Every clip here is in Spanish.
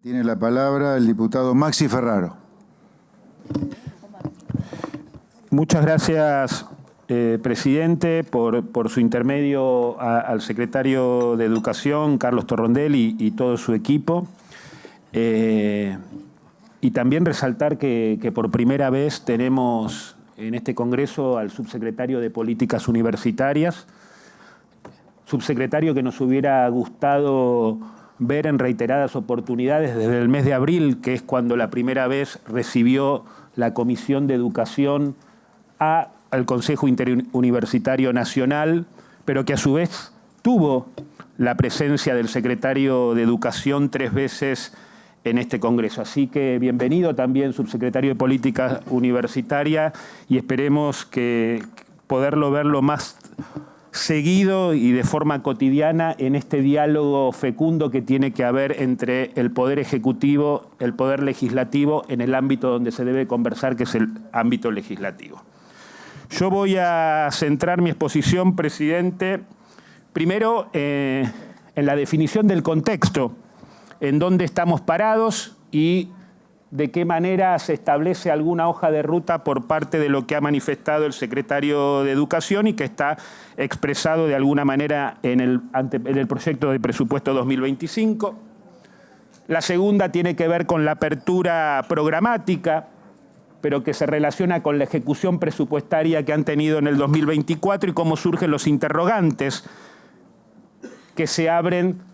Tiene la palabra el diputado Maxi Ferraro. Muchas gracias, presidente, por su intermedio al secretario de Educación, Carlos Torrondel, y todo su equipo. Y también resaltar que por primera vez tenemos en este Congreso al subsecretario de Políticas Universitarias, subsecretario que nos hubiera gustado ver en reiteradas oportunidades desde el mes de abril, que es cuando la primera vez recibió la Comisión de Educación al Consejo Interuniversitario Nacional, pero que a su vez tuvo la presencia del secretario de Educación 3 veces en este Congreso. Así que bienvenido también, subsecretario de Política Universitaria, y esperemos que poderlo verlo más seguido y de forma cotidiana en este diálogo fecundo que tiene que haber entre el Poder Ejecutivo, el Poder Legislativo, en el ámbito donde se debe conversar, que es el ámbito legislativo. Yo voy a centrar mi exposición, presidente, primero en la definición del contexto, en dónde estamos parados y de qué manera se establece alguna hoja de ruta por parte de lo que ha manifestado el secretario de Educación y que está expresado de alguna manera en el proyecto de presupuesto 2025. La segunda tiene que ver con la apertura programática, pero que se relaciona con la ejecución presupuestaria que han tenido en el 2024 y cómo surgen los interrogantes que se abren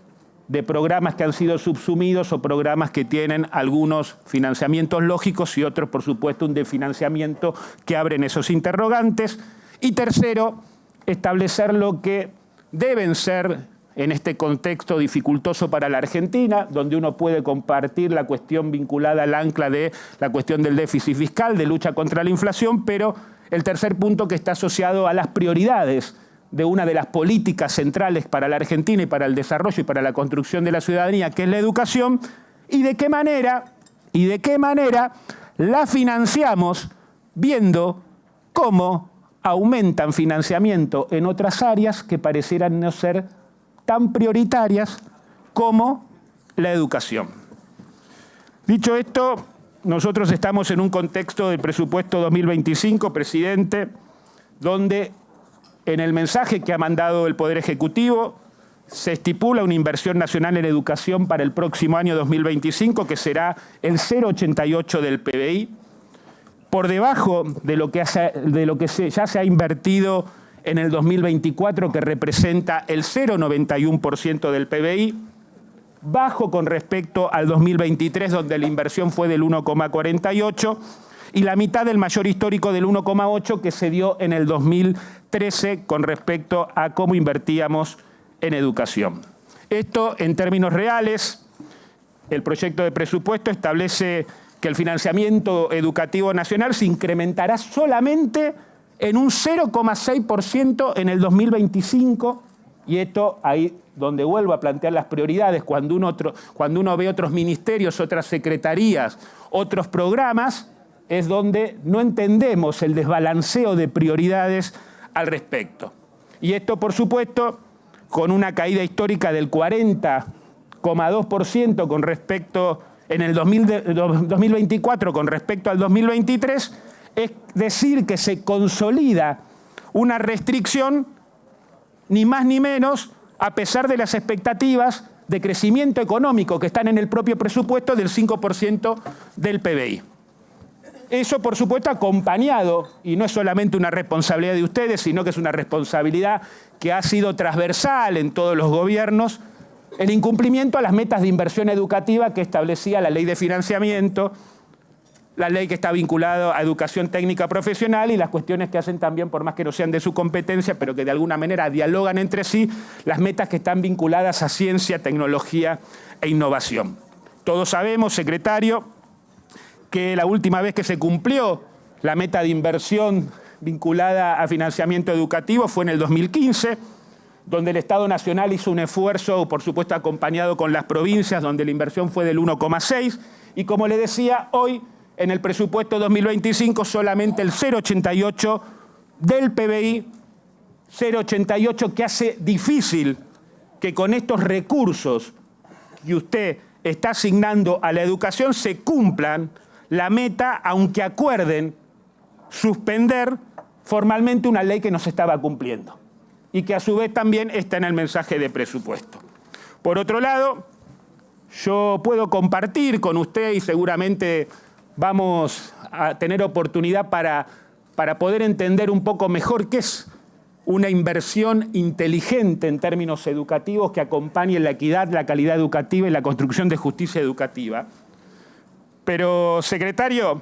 de programas que han sido subsumidos o programas que tienen algunos financiamientos lógicos y otros, por supuesto, un desfinanciamiento que abren esos interrogantes. Y tercero, establecer lo que deben ser en este contexto dificultoso para la Argentina, donde uno puede compartir la cuestión vinculada al ancla de la cuestión del déficit fiscal, de lucha contra la inflación, pero el tercer punto que está asociado a las prioridades de una de las políticas centrales para la Argentina y para el desarrollo y para la construcción de la ciudadanía, que es la educación, y de qué manera la financiamos viendo cómo aumentan financiamiento en otras áreas que parecieran no ser tan prioritarias como la educación. Dicho esto, nosotros estamos en un contexto del presupuesto 2025, presidente, donde en el mensaje que ha mandado el Poder Ejecutivo se estipula una inversión nacional en educación para el próximo año 2025 que será el 0,88 del PBI, por debajo de lo que ya se ha invertido en el 2024, que representa el 0,91% del PBI, bajo con respecto al 2023, donde la inversión fue del 1,48%, y la mitad del mayor histórico del 1,8% que se dio en el 2013 con respecto a cómo invertíamos en educación. Esto, en términos reales, el proyecto de presupuesto establece que el financiamiento educativo nacional se incrementará solamente en un 0,6% en el 2025, y esto ahí donde vuelvo a plantear las prioridades, cuando uno ve otros ministerios, otras secretarías, otros programas, es donde no entendemos el desbalanceo de prioridades al respecto. Y esto, por supuesto, con una caída histórica del 40,2% con respecto en el 2024 con respecto al 2023, es decir, que se consolida una restricción, ni más ni menos, a pesar de las expectativas de crecimiento económico que están en el propio presupuesto del 5% del PBI. Eso, por supuesto, acompañado, y no es solamente una responsabilidad de ustedes, sino que es una responsabilidad que ha sido transversal en todos los gobiernos, el incumplimiento a las metas de inversión educativa que establecía la ley de financiamiento, la ley que está vinculada a educación técnica profesional y las cuestiones que hacen también, por más que no sean de su competencia, pero que de alguna manera dialogan entre sí, las metas que están vinculadas a ciencia, tecnología e innovación. Todos sabemos, secretario, que la última vez que se cumplió la meta de inversión vinculada a financiamiento educativo fue en el 2015, donde el Estado Nacional hizo un esfuerzo, por supuesto acompañado con las provincias, donde la inversión fue del 1,6%, y como le decía, hoy en el presupuesto 2025 solamente el 0,88% del PBI, 0,88% que hace difícil que con estos recursos que usted está asignando a la educación se cumplan la meta, aunque acuerden suspender formalmente una ley que no se estaba cumpliendo y que a su vez también está en el mensaje de presupuesto. Por otro lado, yo puedo compartir con usted y seguramente vamos a tener oportunidad para poder entender un poco mejor qué es una inversión inteligente en términos educativos que acompañe la equidad, la calidad educativa y la construcción de justicia educativa. Pero, secretario,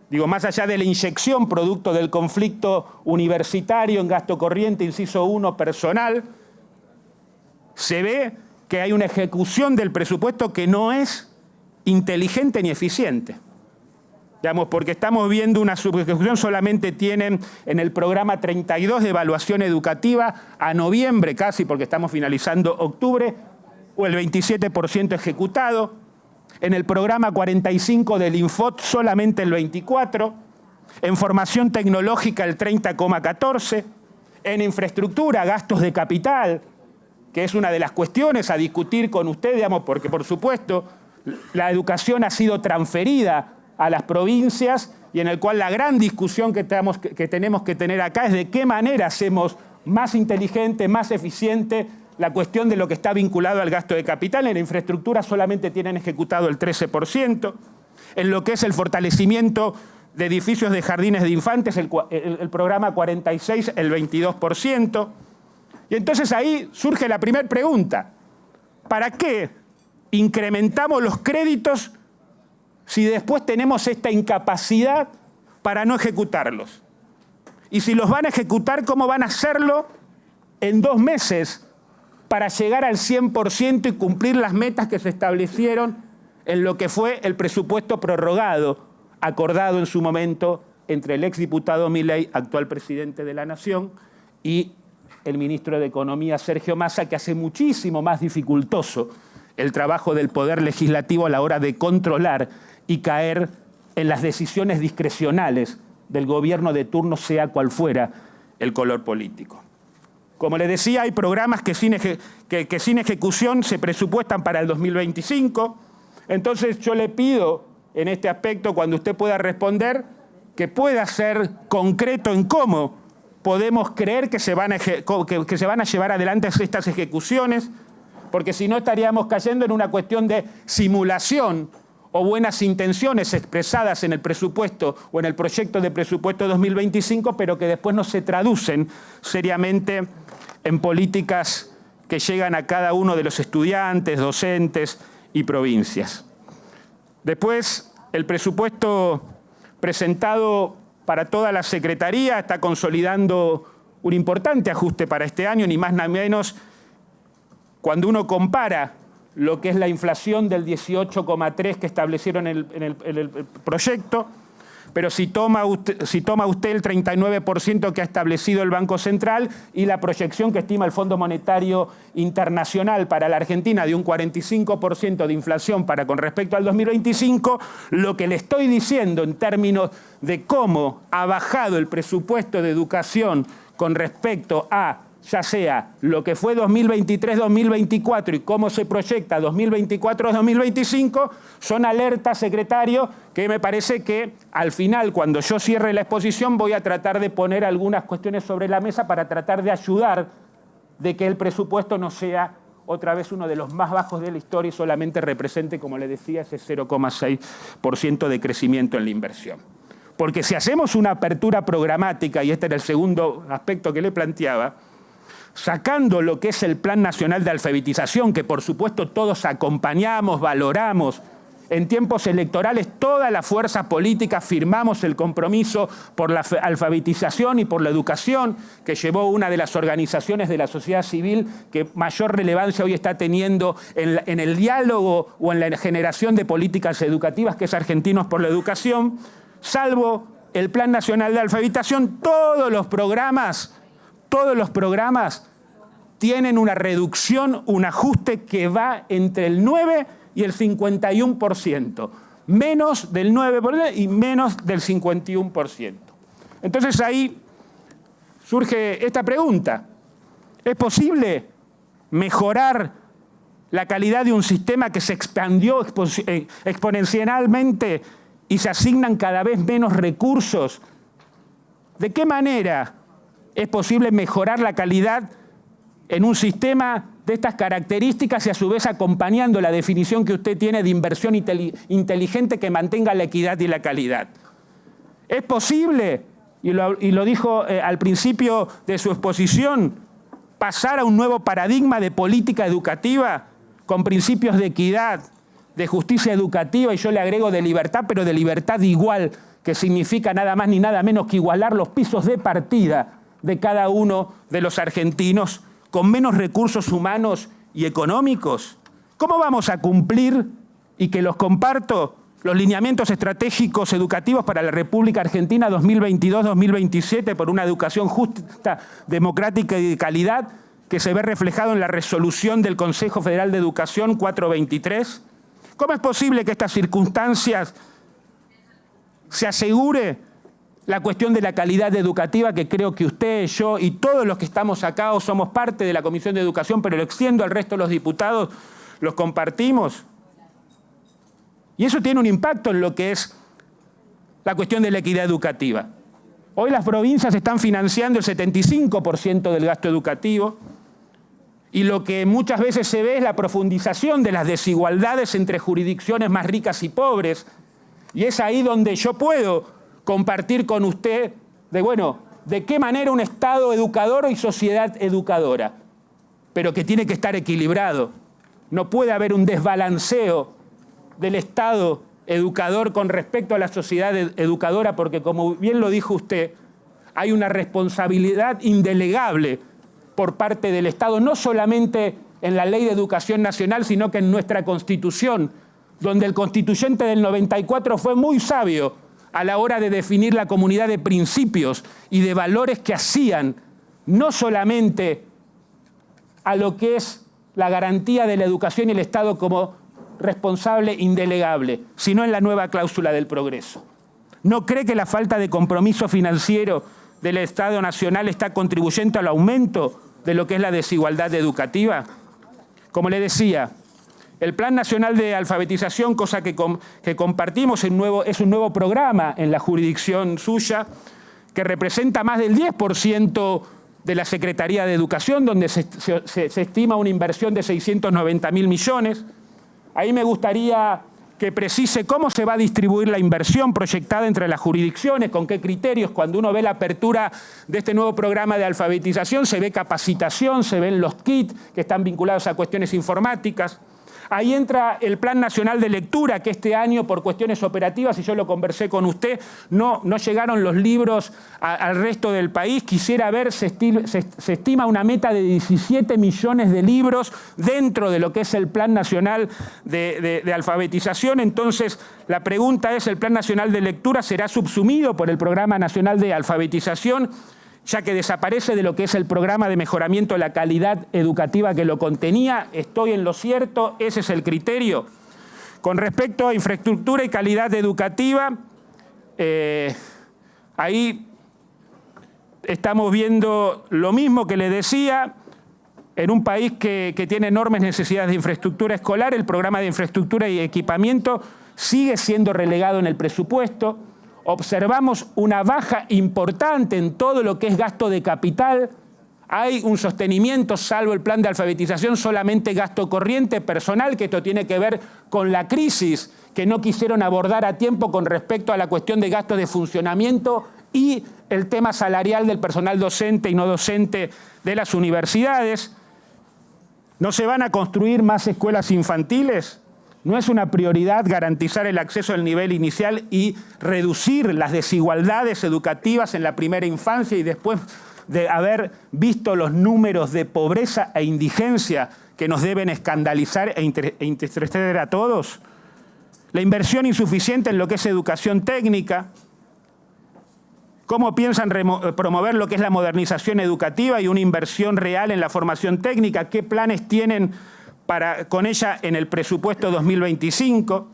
digo, más allá de la inyección producto del conflicto universitario en gasto corriente, inciso 1, personal, se ve que hay una ejecución del presupuesto que no es inteligente ni eficiente. Digamos, porque estamos viendo una subejecución, solamente tienen en el programa 32 de evaluación educativa a noviembre casi, porque estamos finalizando octubre, o el 27% ejecutado. En el programa 45 del Infot solamente el 24%. En formación tecnológica el 30,14%. En infraestructura, gastos de capital, que es una de las cuestiones a discutir con usted, digamos, porque por supuesto la educación ha sido transferida a las provincias y en el cual la gran discusión que tenemos que tener acá es de qué manera hacemos más inteligente, más eficiente la cuestión de lo que está vinculado al gasto de capital. En la infraestructura solamente tienen ejecutado el 13%. En lo que es el fortalecimiento de edificios de jardines de infantes, el programa 46, el 22%. Y entonces ahí surge la primera pregunta. ¿Para qué incrementamos los créditos si después tenemos esta incapacidad para no ejecutarlos? Y si los van a ejecutar, ¿cómo van a hacerlo en 2 meses para llegar al 100% y cumplir las metas que se establecieron en lo que fue el presupuesto prorrogado, acordado en su momento entre el exdiputado Milei, actual presidente de la Nación, y el ministro de Economía, Sergio Massa, que hace muchísimo más dificultoso el trabajo del Poder Legislativo a la hora de controlar y caer en las decisiones discrecionales del gobierno de turno, sea cual fuera el color político. Como le decía, hay programas que sin ejecución se presupuestan para el 2025. Entonces yo le pido en este aspecto, cuando usted pueda responder, que pueda ser concreto en cómo podemos creer que se van a llevar adelante estas ejecuciones, porque si no estaríamos cayendo en una cuestión de simulación o buenas intenciones expresadas en el presupuesto o en el proyecto de presupuesto 2025, pero que después no se traducen seriamente en políticas que llegan a cada uno de los estudiantes, docentes y provincias. Después, el presupuesto presentado para toda la Secretaría está consolidando un importante ajuste para este año, ni más ni menos, cuando uno compara lo que es la inflación del 18,3 que establecieron en el proyecto, pero si toma usted el 39% que ha establecido el Banco Central y la proyección que estima el Fondo Monetario Internacional para la Argentina de un 45% de inflación con respecto al 2025, lo que le estoy diciendo en términos de cómo ha bajado el presupuesto de educación con respecto a ya sea lo que fue 2023-2024 y cómo se proyecta 2024-2025, son alertas, secretario, que me parece que al final, cuando yo cierre la exposición, voy a tratar de poner algunas cuestiones sobre la mesa para tratar de ayudar de que el presupuesto no sea otra vez uno de los más bajos de la historia y solamente represente, como le decía, ese 0,6% de crecimiento en la inversión. Porque si hacemos una apertura programática, y este era el segundo aspecto que le planteaba, sacando lo que es el Plan Nacional de Alfabetización, que por supuesto todos acompañamos, valoramos, en tiempos electorales todas las fuerzas políticas firmamos el compromiso por la alfabetización y por la educación que llevó una de las organizaciones de la sociedad civil que mayor relevancia hoy está teniendo en el diálogo o en la generación de políticas educativas, que es Argentinos por la Educación. Salvo el Plan Nacional de Alfabetización, todos los programas tienen una reducción, un ajuste que va entre el 9 y el 51%, menos del 9% y menos del 51%. Entonces ahí surge esta pregunta: ¿es posible mejorar la calidad de un sistema que se expandió exponencialmente y se asignan cada vez menos recursos? ¿De qué manera es posible mejorar la calidad en un sistema de estas características y a su vez acompañando la definición que usted tiene de inversión inteligente que mantenga la equidad y la calidad? ¿Es posible, y lo dijo al principio de su exposición, pasar a un nuevo paradigma de política educativa con principios de equidad, de justicia educativa, y yo le agrego de libertad, pero de libertad igual, que significa nada más ni nada menos que igualar los pisos de partida de cada uno de los argentinos con menos recursos humanos y económicos? ¿Cómo vamos a cumplir, y que los comparto, los lineamientos estratégicos educativos para la República Argentina 2022-2027 por una educación justa, democrática y de calidad, que se ve reflejado en la resolución del Consejo Federal de Educación 423? ¿Cómo es posible que estas circunstancias se asegure la cuestión de la calidad educativa, que creo que usted, yo y todos los que estamos acá o somos parte de la Comisión de Educación, pero lo extiendo al resto de los diputados, los compartimos? Y eso tiene un impacto en lo que es la cuestión de la equidad educativa. Hoy las provincias están financiando el 75% del gasto educativo, y lo que muchas veces se ve es la profundización de las desigualdades entre jurisdicciones más ricas y pobres. Y es ahí donde yo puedo compartir con usted de qué manera un Estado educador y sociedad educadora, pero que tiene que estar equilibrado. No puede haber un desbalanceo del Estado educador con respecto a la sociedad educadora, porque, como bien lo dijo usted, hay una responsabilidad indelegable por parte del Estado, no solamente en la Ley de Educación Nacional, sino que en nuestra Constitución, donde el constituyente del 94 fue muy sabio a la hora de definir la comunidad de principios y de valores que hacían no solamente a lo que es la garantía de la educación y el Estado como responsable indelegable, sino en la nueva cláusula del progreso. ¿No cree que la falta de compromiso financiero del Estado Nacional está contribuyendo al aumento de lo que es la desigualdad educativa? Como le decía, el Plan Nacional de Alfabetización, cosa que compartimos, es un nuevo programa en la jurisdicción suya, que representa más del 10% de la Secretaría de Educación, donde se estima una inversión de 690.000 millones. Ahí me gustaría que precise cómo se va a distribuir la inversión proyectada entre las jurisdicciones, con qué criterios. Cuando uno ve la apertura de este nuevo programa de alfabetización, se ve capacitación, se ven los kits que están vinculados a cuestiones informáticas. Ahí entra el Plan Nacional de Lectura, que este año, por cuestiones operativas, y yo lo conversé con usted, no llegaron los libros al resto del país. Quisiera ver, se estima una meta de 17 millones de libros dentro de lo que es el Plan Nacional de Alfabetización. Entonces, la pregunta es, ¿el Plan Nacional de Lectura será subsumido por el Programa Nacional de Alfabetización, ya que desaparece de lo que es el programa de mejoramiento de la calidad educativa que lo contenía? ¿Estoy en lo cierto? ¿Ese es el criterio? Con respecto a infraestructura y calidad educativa, ahí estamos viendo lo mismo que le decía. En un país que tiene enormes necesidades de infraestructura escolar, el programa de infraestructura y equipamiento sigue siendo relegado en el presupuesto. Observamos una baja importante en todo lo que es gasto de capital. Hay un sostenimiento, salvo el plan de alfabetización, solamente gasto corriente personal, que esto tiene que ver con la crisis que no quisieron abordar a tiempo con respecto a la cuestión de gastos de funcionamiento y el tema salarial del personal docente y no docente de las universidades. ¿No se van a construir más escuelas infantiles? ¿No es una prioridad garantizar el acceso al nivel inicial y reducir las desigualdades educativas en la primera infancia, y después de haber visto los números de pobreza e indigencia que nos deben escandalizar e entristecer a todos? La inversión insuficiente en lo que es educación técnica. ¿Cómo piensan promover lo que es la modernización educativa y una inversión real en la formación técnica? ¿Qué planes tienen con ella en el presupuesto 2025?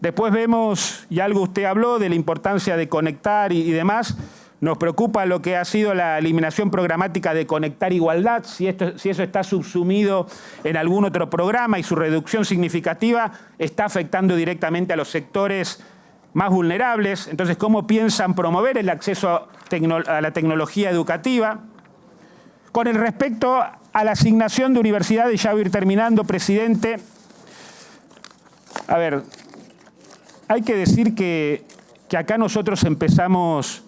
Después vemos, y algo usted habló de la importancia de conectar y demás, Nos preocupa lo que ha sido la eliminación programática de Conectar Igualdad, si eso está subsumido en algún otro programa y su reducción significativa está afectando directamente a los sectores más vulnerables. Entonces, ¿cómo piensan promover el acceso a la tecnología educativa? Con el respecto a la asignación de universidades, ya voy a ir terminando, presidente. A ver, hay que decir que acá nosotros empezamos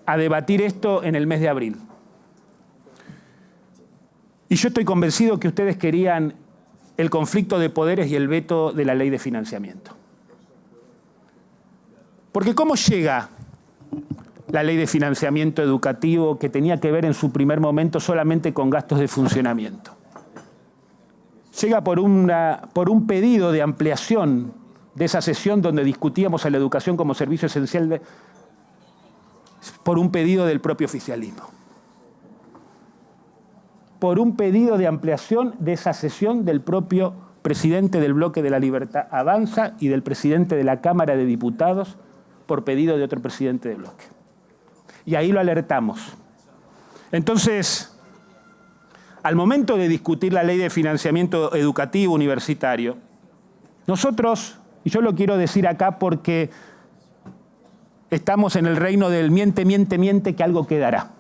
a debatir esto en el mes de abril. Y yo estoy convencido que ustedes querían el conflicto de poderes y el veto de la ley de financiamiento. Porque ¿cómo llega la ley de financiamiento educativo que tenía que ver en su primer momento solamente con gastos de funcionamiento? Llega por un pedido de ampliación de esa sesión donde discutíamos a la educación como servicio esencial por un pedido del propio oficialismo. Por un pedido de ampliación de esa sesión del propio presidente del Bloque de la Libertad Avanza y del presidente de la Cámara de Diputados por pedido de otro presidente del bloque. Y ahí lo alertamos. Entonces, al momento de discutir la ley de financiamiento educativo universitario, nosotros, y yo lo quiero decir acá porque estamos en el reino del miente, miente, miente, que algo quedará.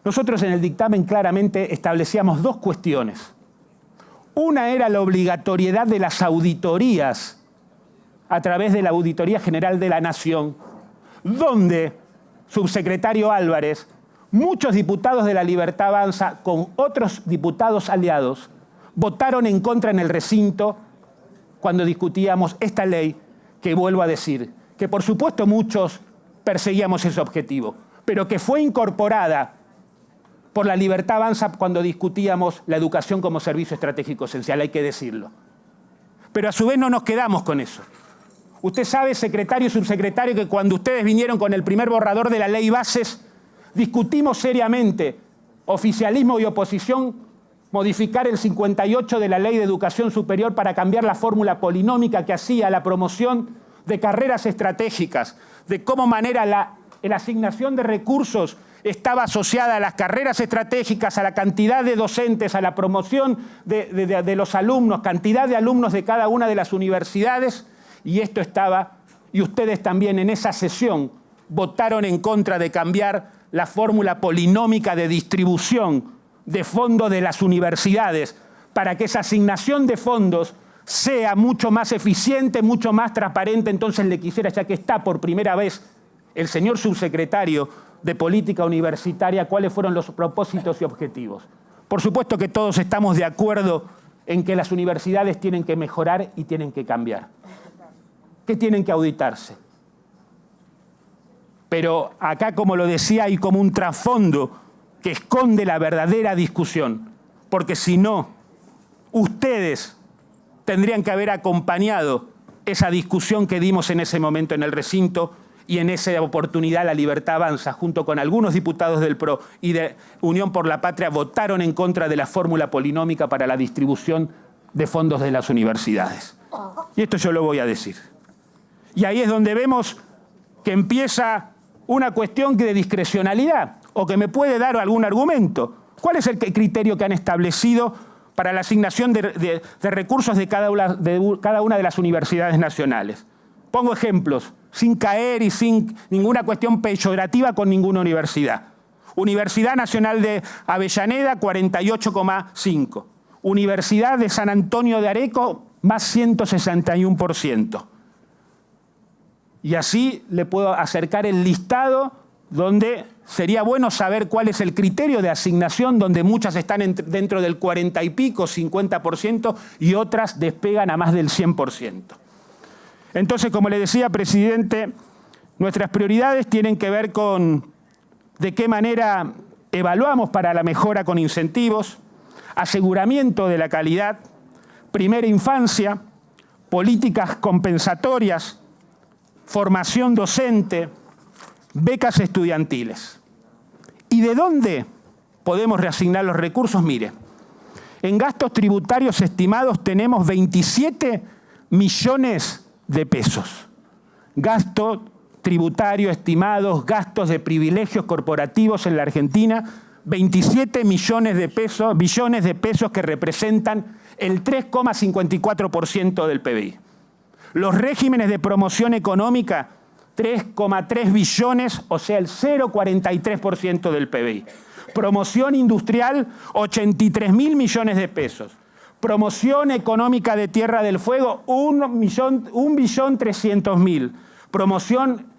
Nosotros en el dictamen claramente establecíamos dos cuestiones. Una era la obligatoriedad de las auditorías a través de la Auditoría General de la Nación, donde, subsecretario Álvarez, muchos diputados de la Libertad Avanza, con otros diputados aliados, votaron en contra en el recinto cuando discutíamos esta ley, que vuelvo a decir, que por supuesto muchos perseguíamos ese objetivo, pero que fue incorporada por la Libertad Avanza cuando discutíamos la educación como servicio estratégico esencial, hay que decirlo. Pero a su vez no nos quedamos con eso. Usted sabe, secretario y subsecretario, que cuando ustedes vinieron con el primer borrador de la ley Bases, discutimos seriamente, oficialismo y oposición, modificar el 58 de la Ley de Educación Superior para cambiar la fórmula polinómica que hacía la promoción de carreras estratégicas, de cómo manera la asignación de recursos estaba asociada a las carreras estratégicas, a la cantidad de docentes, a la promoción de los alumnos, cantidad de alumnos de cada una de las universidades, y esto estaba, y ustedes también en esa sesión votaron en contra de cambiar la fórmula polinómica de distribución de fondos de las universidades para que esa asignación de fondos sea mucho más eficiente, mucho más transparente. Entonces le quisiera, ya que está por primera vez el señor subsecretario de Política Universitaria, cuáles fueron los propósitos y objetivos. Por supuesto que todos estamos de acuerdo en que las universidades tienen que mejorar y tienen que cambiar, que tienen que auditarse. Pero acá, como lo decía, hay como un trasfondo que esconde la verdadera discusión, porque si no, ustedes tendrían que haber acompañado esa discusión que dimos en ese momento en el recinto, y en esa oportunidad la Libertad Avanza, junto con algunos diputados del PRO y de Unión por la Patria, votaron en contra de la fórmula polinómica para la distribución de fondos de las universidades. Y esto yo lo voy a decir. Y ahí es donde vemos que empieza una cuestión de discrecionalidad, o que me puede dar algún argumento. ¿Cuál es el criterio que han establecido para la asignación de recursos de cada una de las universidades nacionales? Pongo ejemplos, sin caer y sin ninguna cuestión peyorativa con ninguna universidad. Universidad Nacional de Avellaneda, 48,5. Universidad de San Antonio de Areco, más 161%. Y así le puedo acercar el listado donde sería bueno saber cuál es el criterio de asignación, donde muchas están dentro del 40 y pico, 50%, y otras despegan a más del 100%. Entonces, como le decía, presidente, nuestras prioridades tienen que ver con de qué manera evaluamos para la mejora con incentivos, aseguramiento de la calidad, primera infancia, políticas compensatorias, formación docente, becas estudiantiles. ¿Y de dónde podemos reasignar los recursos? Mire, en gastos tributarios estimados tenemos 27 millones de pesos. Gasto tributario estimados, gastos de privilegios corporativos en la Argentina, 27 billones de pesos que representan el 3,54% del PBI. Los regímenes de promoción económica, 3,3 billones, o sea, el 0,43% del PBI. Promoción industrial, 83.000 millones de pesos. Promoción económica de Tierra del Fuego, 1.300.000. Promoción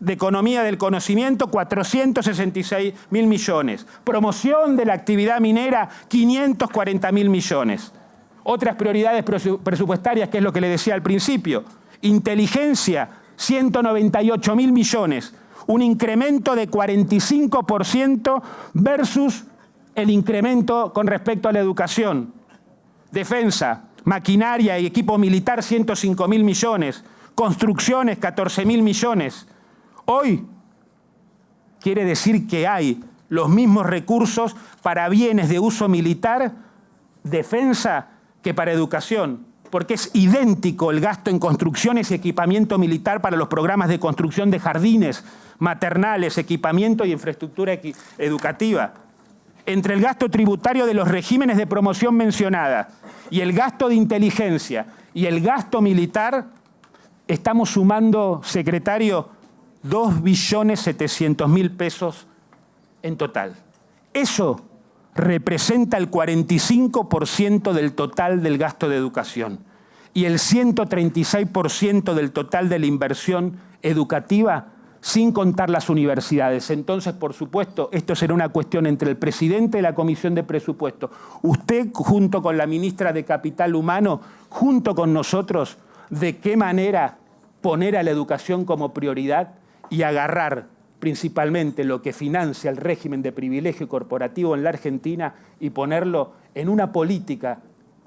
de economía del conocimiento, 466.000 millones. Promoción de la actividad minera, 540.000 millones. Otras prioridades presupuestarias, que es lo que le decía al principio. Inteligencia, 198.000 millones. Un incremento de 45% versus el incremento con respecto a la educación. Defensa, maquinaria y equipo militar, 105.000 millones. Construcciones, 14.000 millones. Hoy quiere decir que hay los mismos recursos para bienes de uso militar, defensa, que para educación, porque es idéntico el gasto en construcciones y equipamiento militar para los programas de construcción de jardines, maternales, equipamiento y infraestructura educativa. Entre el gasto tributario de los regímenes de promoción mencionada y el gasto de inteligencia y el gasto militar, estamos sumando, secretario, 2.700.000 pesos en total. Eso representa el 45% del total del gasto de educación y el 136% del total de la inversión educativa, sin contar las universidades. Entonces, por supuesto, esto será una cuestión entre el presidente de la Comisión de Presupuesto, usted junto con la ministra de Capital Humano, junto con nosotros, de qué manera poner a la educación como prioridad y agarrar principalmente lo que financia el régimen de privilegio corporativo en la Argentina y ponerlo en una política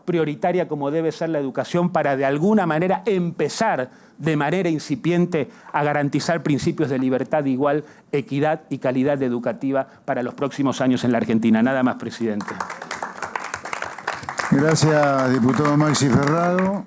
prioritaria como debe ser la educación para de alguna manera empezar de manera incipiente a garantizar principios de libertad igual, equidad y calidad educativa para los próximos años en la Argentina. Nada más, presidente. Gracias, diputado Maxi Ferraro.